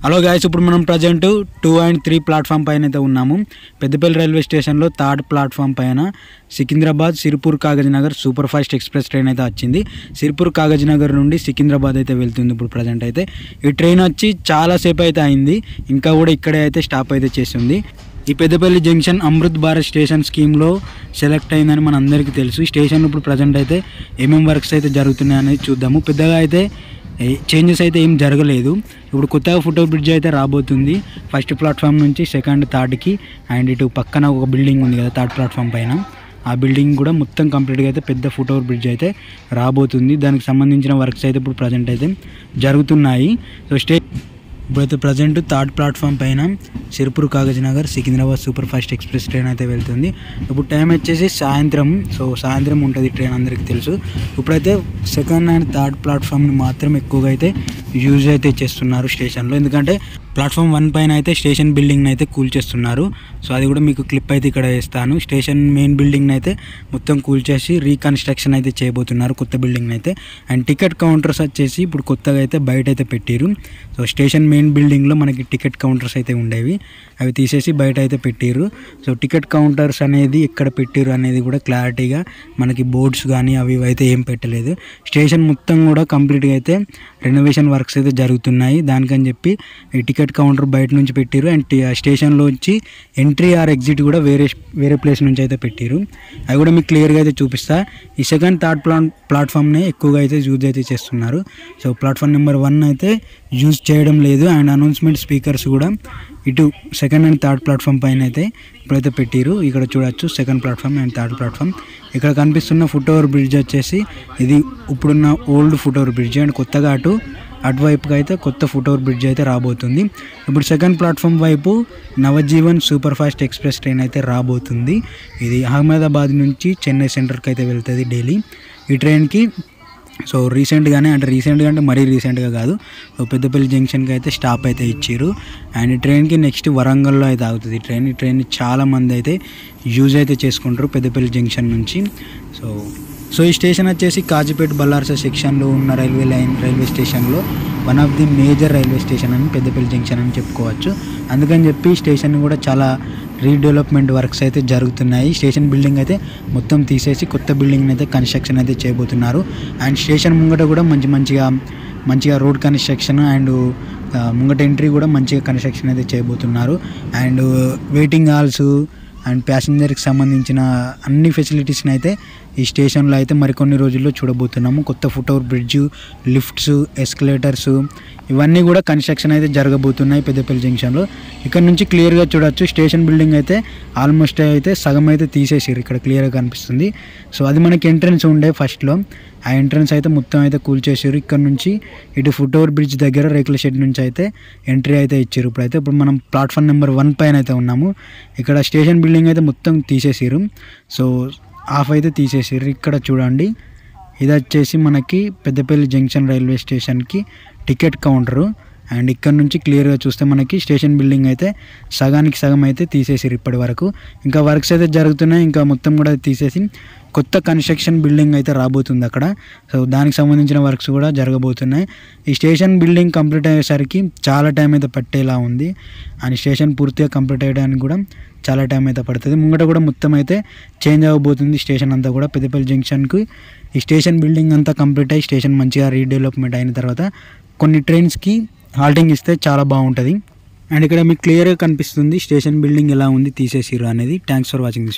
Hello guys, ఇప్పుడు మనం present 2 and 3 platform పైన అయితే ఉన్నాము. పెద్దపల్లి రైల్వే స్టేషన్లో 3rd ప్లాట్ఫామ్ పైన Secunderabad Sirpur Kagaznagar super fast express train అయితే వచ్చింది. సిరిపూర్ కాగజ్నగర్ నుండి సికింద్రాబాద్ అయితే వెళ్తుంది. ఇప్పుడు ప్రజెంట్ అయితే ఈ ట్రైన్ వచ్చి చాలాసేపు అయితే అయింది, ఇంకా కూడా ఇక్కడే అయితే స్టాప్ అయితే చేస్తుంది. ఈ పెద్దపల్లి జంక్షన్ అమృత్ భారత్ స్టేషన్ స్కీమ్లో సెలెక్ట్ అయిందని మన అందరికీ తెలుసు. ఈ స్టేషన్ ఇప్పుడు ప్రజెంట్ అయితే ఏమేమి వర్క్స్ అయితే జరుగుతున్నాయి అనేది చూద్దాము. పెద్దగా అయితే చేంజెస్ అయితే ఏం జరగలేదు. ఇప్పుడు కొత్తగా ఫుట్ ఓవర్ బ్రిడ్జ్ అయితే రాబోతుంది. ఫస్ట్ ప్లాట్ఫామ్ నుంచి సెకండ్ థర్డ్కి, అండ్ ఇటు పక్కన ఒక బిల్డింగ్ ఉంది కదా 3rd ప్లాట్ఫామ్ పైన, ఆ బిల్డింగ్ కూడా మొత్తం కంప్లీట్గా అయితే పెద్ద ఫుట్ ఓవర్ బ్రిడ్జ్ అయితే రాబోతుంది. దానికి సంబంధించిన వర్క్స్ అయితే ఇప్పుడు ప్రజెంట్ అయితే జరుగుతున్నాయి. సో ఇప్పుడైతే ప్రజెంట్ 3rd ప్లాట్ఫామ్ పైన Sirpur Kagaznagar Secunderabad super fast express train అయితే వెళ్తుంది. ఇప్పుడు టైం వచ్చేసి సాయంత్రం. సో సాయంత్రం ఉంటుంది ట్రైన్, అందరికీ తెలుసు. ఇప్పుడైతే సెకండ్ అండ్ 3rd ప్లాట్ఫామ్ని మాత్రం ఎక్కువగా అయితే యూజ్ అయితే చేస్తున్నారు స్టేషన్లో, ఎందుకంటే ప్లాట్ఫామ్ 1 పైన అయితే స్టేషన్ బిల్డింగ్ని అయితే కూల్చేస్తున్నారు. సో అది కూడా మీకు క్లిప్ అయితే ఇక్కడ వేస్తాను. స్టేషన్ మెయిన్ బిల్డింగ్ని అయితే మొత్తం కూల్చేసి రీకన్స్ట్రక్షన్ అయితే చేయబోతున్నారు, కొత్త బిల్డింగ్ని అయితే. అండ్ టికెట్ కౌంటర్స్ వచ్చేసి ఇప్పుడు కొత్తగా అయితే బయట అయితే పెట్టారు. సో స్టేషన్ మెయిన్ బిల్డింగ్లో మనకి టికెట్ కౌంటర్స్ అయితే ఉండేవి, అవి తీసేసి బయట అయితే పెట్టారు. సో టికెట్ కౌంటర్స్ అనేది ఎక్కడ పెట్టారు అనేది కూడా క్లారిటీగా మనకి బోర్డ్స్ కానీ అవి అయితే ఏం పెట్టలేదు. స్టేషన్ మొత్తం కూడా కంప్లీట్గా అయితే రెనోవేషన్ వర్క్స్ అయితే జరుగుతున్నాయి. దానికని చెప్పి ఈ టికెట్ కౌంటర్ బయట నుంచి పెట్టారు. అండ్ స్టేషన్లో వచ్చి ఎంట్రీ ఆర్ ఎగ్జిట్ కూడా వేరే ప్లేస్ నుంచి అయితే పెట్టారు. అవి కూడా మీకు క్లియర్గా అయితే చూపిస్తా. ఈ సెకండ్ 3rd ప్లాట్ఫామ్ని ఎక్కువగా అయితే యూజ్ అయితే చేస్తున్నారు. సో ప్లాట్ఫామ్ నెంబర్ 1 అయితే యూజ్ చేయడం లేదు. అండ్ అనౌన్స్మెంట్ స్పీకర్స్ కూడా ఇటు సెకండ్ అండ్ 3rd ప్లాట్ఫామ్ పైన అయితే ఇప్పుడైతే పెట్టారు. ఇక్కడ చూడొచ్చు second platform and 3rd platform. ఇక్కడ కనిపిస్తున్న ఫుట్ ఓవర్ బ్రిడ్జ్ వచ్చేసి ఇది ఇప్పుడున్న old foot over bridge, and కొత్తగా అటువైపుగా అయితే కొత్త ఫుట్ ఓవర్ బ్రిడ్జ్ అయితే రాబోతుంది. ఇప్పుడు సెకండ్ ప్లాట్ఫామ్ వైపు Navjivan super fast express train అయితే రాబోతుంది. ఇది అహ్మదాబాద్ నుంచి చెన్నై సెంటర్కి అయితే వెళ్తుంది డైలీ ఈ ట్రైన్కి. సో రీసెంట్గా అంటే మరీ రీసెంట్గా కాదు, సో పెద్దపల్లి జంక్షన్కి అయితే స్టాప్ అయితే ఇచ్చారు. అండ్ ఈ ట్రైన్కి నెక్స్ట్ వరంగల్లో అయితే ఆగుతుంది ఈ ట్రైన్ చాలామంది అయితే యూజ్ అయితే చేసుకుంటారు పెద్దపల్లి జంక్షన్ నుంచి. సో ఈ స్టేషన్ వచ్చేసి కాజీపేట బల్లార్స సెక్షన్లో ఉన్న రైల్వే స్టేషన్లో one of the major railway station అని పెద్దపల్లి జంక్షన్ అని చెప్పుకోవచ్చు. అందుకని చెప్పి స్టేషన్ కూడా చాలా రీడెవలప్మెంట్ వర్క్స్ అయితే జరుగుతున్నాయి. స్టేషన్ బిల్డింగ్ అయితే మొత్తం తీసేసి కొత్త బిల్డింగ్ అయితే కన్స్ట్రక్షన్ అయితే చేయబోతున్నారు. అండ్ స్టేషన్ ముంగట కూడా మంచిగా రోడ్ కన్స్ట్రక్షన్ అండ్ ముంగట ఎంట్రీ కూడా మంచిగా కన్స్ట్రక్షన్ అయితే చేయబోతున్నారు. అండ్ వెయిటింగ్ హాల్స్ అండ్ ప్యాసింజర్కి సంబంధించిన అన్ని ఫెసిలిటీస్ని అయితే ఈ స్టేషన్లో అయితే మరికొన్ని రోజుల్లో చూడబోతున్నాము. కొత్త foot over bridge, lifts, escalators ఇవన్నీ కూడా కన్స్ట్రక్షన్ అయితే జరగబోతున్నాయి పెద్దపల్లి జంక్షన్లో. ఇక్కడ నుంచి క్లియర్గా చూడొచ్చు స్టేషన్ బిల్డింగ్ అయితే ఆల్మోస్ట్ అయితే సగం అయితే తీసేసారు, ఇక్కడ క్లియర్గా కనిపిస్తుంది. సో అది మనకి ఎంట్రన్స్ ఉండే ఫస్ట్లో, ఆ ఎంట్రన్స్ అయితే మొత్తం అయితే కూల్చేసారు. ఇక్కడ నుంచి ఇటు ఫుట్ ఓవర్ బ్రిడ్జ్ దగ్గర రేకుల షెడ్ నుంచి అయితే ఎంట్రీ అయితే ఇచ్చారు. ఇప్పుడు మనం ప్లాట్ఫామ్ నెంబర్ 1 పైన అయితే ఉన్నాము. ఇక్కడ స్టేషన్ బిల్డింగ్ అయితే మొత్తం తీసేసారు, సో హాఫ్ అయితే తీసేసారు. ఇక్కడ చూడండి, ఇది వచ్చేసి మనకి పెద్దపల్లి జంక్షన్ రైల్వే స్టేషన్కి టికెట్ కౌంటరు. అండ్ ఇక్కడ నుంచి క్లియర్గా చూస్తే మనకి స్టేషన్ బిల్డింగ్ అయితే సగానికి సగం అయితే తీసేసారు ఇప్పటి వరకు. ఇంకా వర్క్స్ అయితే జరుగుతున్నాయి, ఇంకా మొత్తం కూడా తీసేసి కొత్త కన్స్ట్రక్షన్ బిల్డింగ్ అయితే రాబోతుంది అక్కడ. సో దానికి సంబంధించిన వర్క్స్ కూడా జరగబోతున్నాయి. ఈ స్టేషన్ బిల్డింగ్ కంప్లీట్ అయ్యేసరికి చాలా టైం అయితే పట్టేలా ఉంది. అండ్ స్టేషన్ పూర్తిగా కంప్లీట్ అయ్యడానికి కూడా చాలా టైం అయితే పడుతుంది. ముంగట కూడా మొత్తం అయితే చేంజ్ అవ్వబోతుంది స్టేషన్ అంతా కూడా. పెద్దపల్లి జంక్షన్కి ఈ స్టేషన్ బిల్డింగ్ అంతా కంప్లీట్ అయ్యి స్టేషన్ మంచిగా రీడెవలప్మెంట్ అయిన తర్వాత కొన్ని ట్రైన్స్కి హాల్టింగ్ ఇస్తే చాలా బాగుంటుంది. అండ్ ఇక్కడ మీకు క్లియర్గా కనిపిస్తుంది స్టేషన్ బిల్డింగ్ ఎలా ఉంది తీసేసిర్రు అనేది. Thanks for watching this.